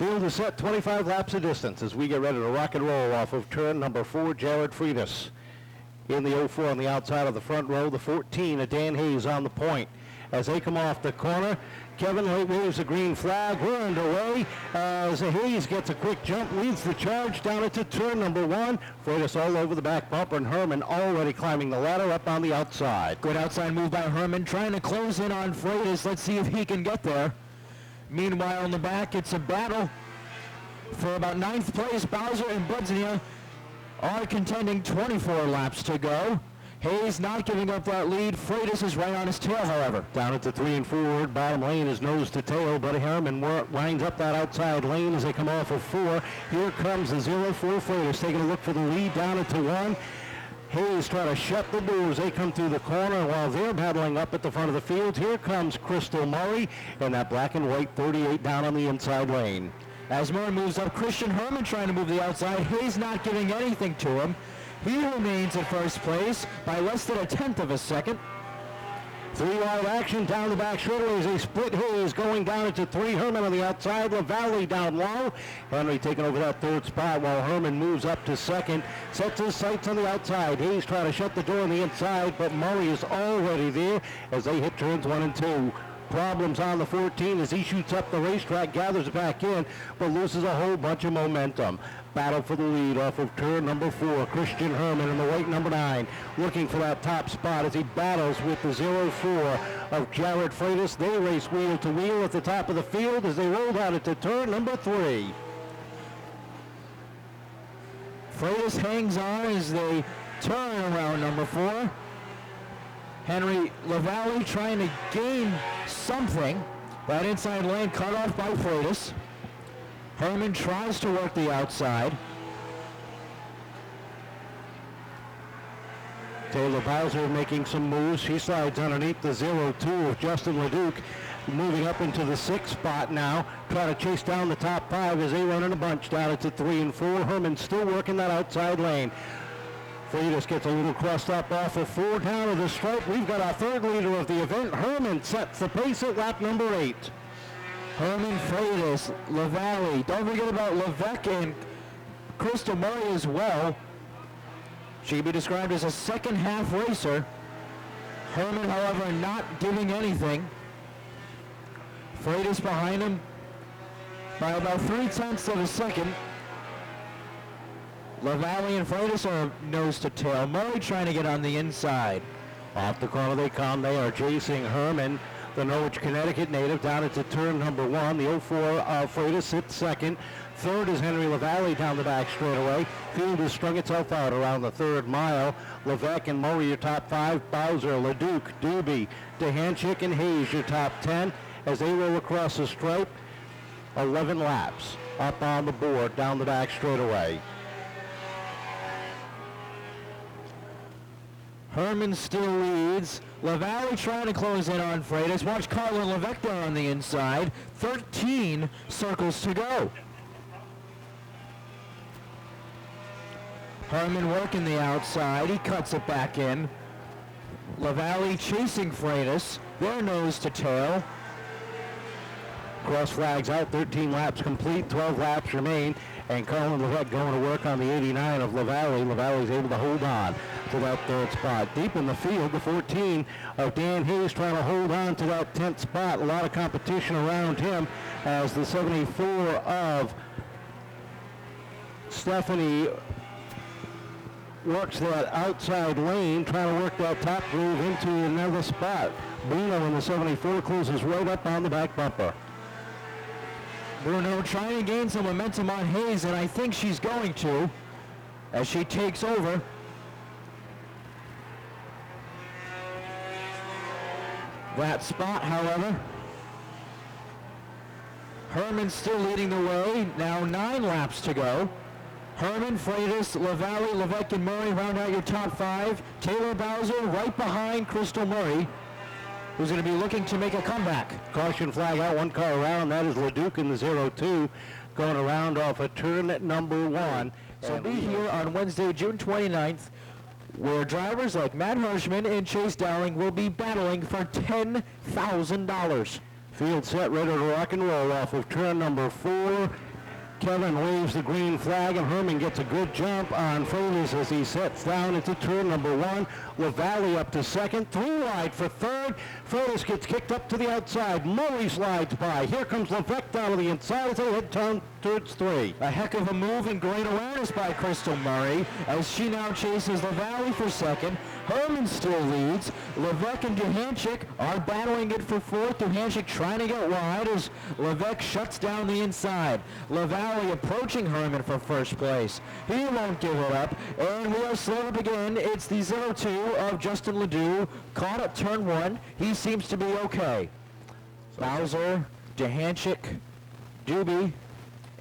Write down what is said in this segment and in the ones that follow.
Field is set, 25 laps of distance as we get ready to rock and roll off of turn number 4, Jared Freitas. In the 04 on the outside of the front row, the 14 of Dan Hayes on the point. As they come off the corner, Kevin waves a green flag. We're underway as Hayes gets a quick jump, leads the charge down into turn number 1. Freitas all over the back bumper, and Herman already climbing the ladder up on the outside. Good outside move by Herman, trying to close in on Freitas. Let's see if he can get there. Meanwhile, in the back, it's a battle for about 9th place. Bowser and Budznia are contending, 24 laps to go. Hayes not giving up that lead. Freitas is right on his tail, however. Down at the 3 and 4, bottom lane is nose to tail. Buddy Herman winds up that outside lane as they come off of 4. Here comes the 04 Freitas taking a look for the lead down into 1. Hayes trying to shut the doors. They come through the corner while they're battling up at the front of the field. Here comes Crystal Murray in that black and white 38 down on the inside lane. As Murray moves up, Christian Herman trying to move the outside. Hayes not giving anything to him. He remains in first place by less than 1/10 of a second. 3 wide action down the back straightaway as they split. Hayes going down into 3. Herman on the outside. LaValle down low. Henry taking over that 3rd spot while Herman moves up to 2nd. Sets his sights on the outside. Hayes trying to shut the door on the inside, but Murray is already there as they hit turns 1 and 2. Problems on the 14 as he shoots up the racetrack, gathers back in, but loses a whole bunch of momentum. Battle for the lead off of turn number 4. Christian Herman in the white number 9 looking for that top spot as he battles with the 04 of Jared Freitas. They race wheel to wheel at the top of the field as they roll down into turn number 3. Freitas hangs on as they turn around number 4. Henry LaValle trying to gain something. That inside lane cut off by Freitas. Herman tries to work the outside. Taylor Bowser making some moves. She slides underneath the 02 of Justin LeDuc, moving up into the 6th spot now, trying to chase down the top 5 as they run in a bunch down into 3 and 4. Herman still working that outside lane. Freitas gets a little crust up off of 4 down to the stripe. We've got our 3rd leader of the event. Herman sets the pace at lap number 8. Herman, Freitas, LaValle. Don't forget about Levesque and Crystal Murray as well. She can be described as a second half racer. Herman, however, not giving anything. Freitas behind him by about 3/10 of a second. LaValle and Freitas are nose to tail. Murray trying to get on the inside. Off the corner they come. They are chasing Herman, the Norwich, Connecticut native, down into turn number 1. The 04 Freitas sits 2nd. 3rd is Henry LaValle down the back straightaway. Field has strung itself out around the 3rd mile. Levesque and Murray your top 5. Bowser, LeDuc, Doobie, DeHanchik, and Hayes your top 10 as they roll across the stripe. 11 laps up on the board down the back straightaway. Herman still leads. LaValle trying to close in on Freitas. Watch Carlin Levesque there on the inside. 13 circles to go. Herman working the outside. He cuts it back in. LaValle chasing Freitas. They're nose to tail. Cross flags out, 13 laps complete, 12 laps remain, and Colin Levesque going to work on the 89 of LaValle. LaValle is able to hold on to that 3rd spot. Deep in the field, the 14 of Dan Hayes trying to hold on to that 10th spot. A lot of competition around him as the 74 of Stephanie works that outside lane, trying to work that top groove into another spot. Bruno in the 74 closes right up on the back bumper. Bruno trying to gain some momentum on Hayes, and I think she's going to as she takes over. That spot, however. Herman still leading the way. Now 9 laps to go. Herman, Freitas, LaValle, Levesque, and Murray round out your top 5. Taylor Bowser right behind Crystal Murray, who's going to be looking to make a comeback. Caution flag out, 1 car around. That is LeDuc in the 02 going around off of turn number 1. So be here on Wednesday, June 29th, where drivers like Matt Hirschman and Chase Dowling will be battling for $10,000. Field set, ready to rock and roll off of turn number 4. Kevin waves the green flag, and Herman gets a good jump on Freitas as he sets down into turn number 1. LaValle up to second, 3 wide for third. Freitas gets kicked up to the outside. Murray slides by. Here comes Levesque down to the inside as they head turn towards 3. A heck of a move and great awareness by Crystal Murray as she now chases LaValle for second. Herman still leads. Levesque and Duhanchik are battling it for fourth. Duhanchik trying to get wide as Levesque shuts down the inside. LaValle approaching Herman for first place. He won't give it up, and we are slowed up again. It's the 0-2 of Justin Ledoux, caught at turn 1. He seems to be okay. Bowser, Duhanchik, Doobie,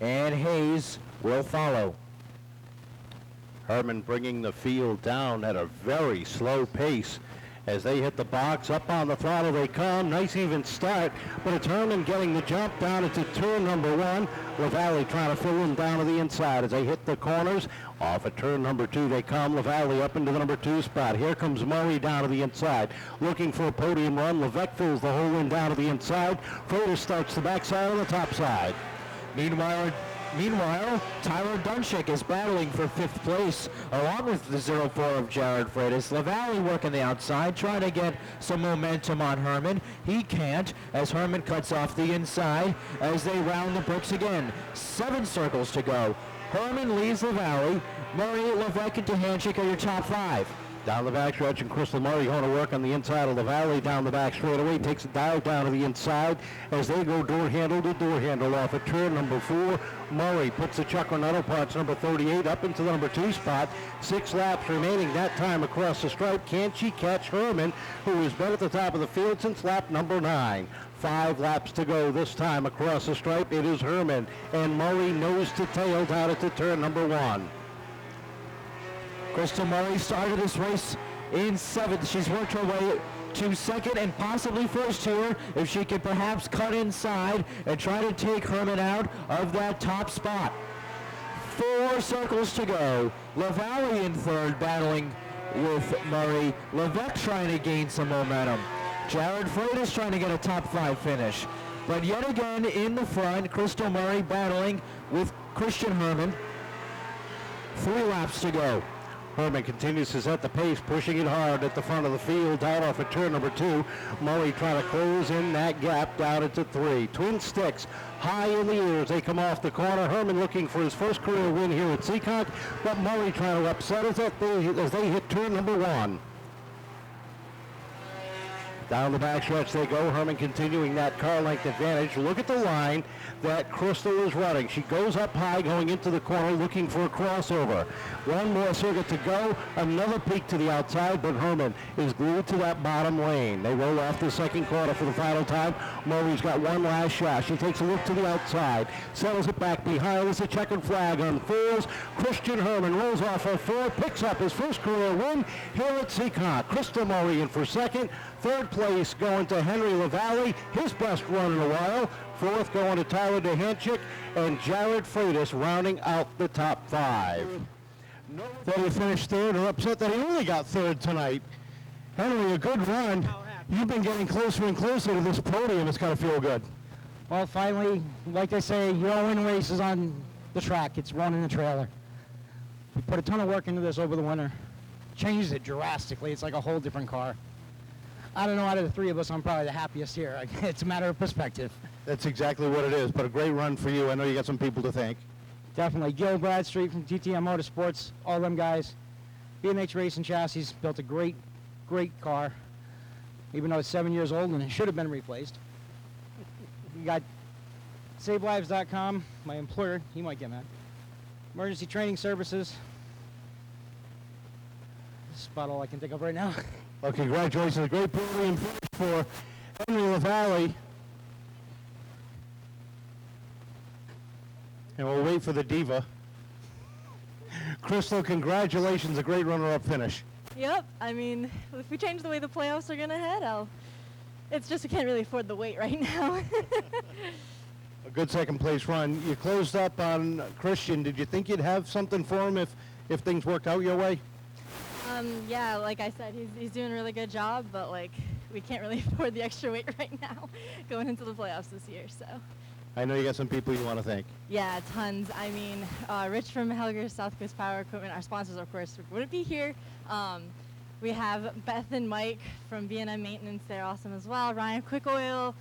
and Hayes will follow. Herman bringing the field down at a very slow pace as they hit the box. Up on the throttle they come. Nice even start, but it's Herman getting the jump down into turn number 1. LaValle trying to fill him down to the inside as they hit the corners. Off at turn number 2 they come. LaValle up into the number 2 spot. Here comes Murray down to the inside, looking for a podium run. Levesque fills the hole in down to the inside. Freitas starts the backside on the top side. Meanwhile, Tyler Dunchik is battling for 5th place along with the 0-4 of Jared Freitas. LaValle working the outside, trying to get some momentum on Herman. He can't as Herman cuts off the inside as they round the bricks again. 7 circles to go. Herman leads LaValle. Murray, Levesque, and Duhanchik are your top 5. Down the backstretch, and Crystal Murray going to work on the inside of LaValle down the back straightaway. Takes a dive down to the inside as they go door handle to door handle off at turn number 4. Murray puts the Chuck Ornetto parts number 38 up into the number 2 spot. 6 laps remaining that time across the stripe. Can she catch Herman, who has been at the top of the field since lap number 9? 5 laps to go this time across the stripe. It is Herman and Murray nose to tail down into turn number 1. Crystal Murray started this race in 7th. She's worked her way to 2nd and possibly first here if she could perhaps cut inside and try to take Herman out of that top spot. 4 circles to go. LaValle in 3rd battling with Murray. Levesque trying to gain some momentum. Jared Freitas trying to get a top 5 finish. But yet again in the front, Crystal Murray battling with Christian Herman. 3 laps to go. Herman continues to set the pace, pushing it hard at the front of the field, down off at turn number 2. Murray trying to close in that gap down into 3. Twin sticks high in the air as they come off the corner. Herman looking for his first career win here at Seekonk, but Murray trying to upset us as they hit turn number 1. Down the backstretch they go. Herman continuing that car length advantage. Look at the line that Crystal is running. She goes up high going into the corner looking for a crossover. One more circuit to go. Another peak to the outside, but Herman is glued to that bottom lane. They roll off the second quarter for the final time. Murray's got one last shot. She takes a look to the outside, settles it back behind as the checkered flag unfurls. Christian Herman rolls off her 4, picks up his first career win here at Seekonk. Crystal Murray in for 2nd. 3rd place going to Henry LaValle, his best run in a while. 4th going to Tyler Duhanchik and Jared Freitas rounding out the top 5. That he finished 3rd, or upset that he only got 3rd tonight. Henry, a good run. You've been getting closer and closer to this podium. It's got to feel good. Well, finally, like they say, you don't win races on the track. It's won in the trailer. We put a ton of work into this over the winter. Changed it drastically. It's like a whole different car. I don't know, out of the 3 of us, I'm probably the happiest here. It's a matter of perspective. That's exactly what it is, but a great run for you. I know you got some people to thank. Definitely. Gil Bradstreet from TTM Motorsports, all them guys. BMX Racing Chassis built a great, great car, even though it's 7 years old and it should have been replaced. We got SaveLives.com, my employer, he might get mad. Emergency Training Services. This is about all I can think of right now. Well, congratulations. A great podium finish for Henry LaValle. And we'll wait for the diva. Crystal, congratulations. A great runner-up finish. Yep. I mean, if we change the way the playoffs are going to head, it's just we can't really afford the wait right now. A good second-place run. You closed up on Christian. Did you think you'd have something for him if things worked out your way? Yeah, like I said, he's doing a really good job, but we can't really afford the extra weight right now going into the playoffs this year. So I know you got some people you want to thank. Yeah, tons. I mean, Rich from Helger South Coast Power Equipment, our sponsors, of course, wouldn't be here. We have Beth and Mike from B&M Maintenance. They're awesome as well. Ryan Quick Oil,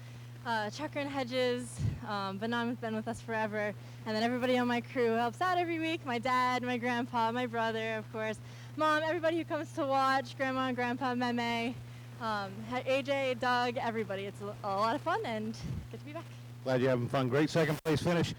Checker and Hedges, Benam's been with us forever. And then everybody on my crew helps out every week. My dad, my grandpa, my brother, of course. Mom, everybody who comes to watch, Grandma and Grandpa, Meme, AJ, Doug, everybody. It's a lot of fun and good to be back. Glad you're having fun. Great second place finish.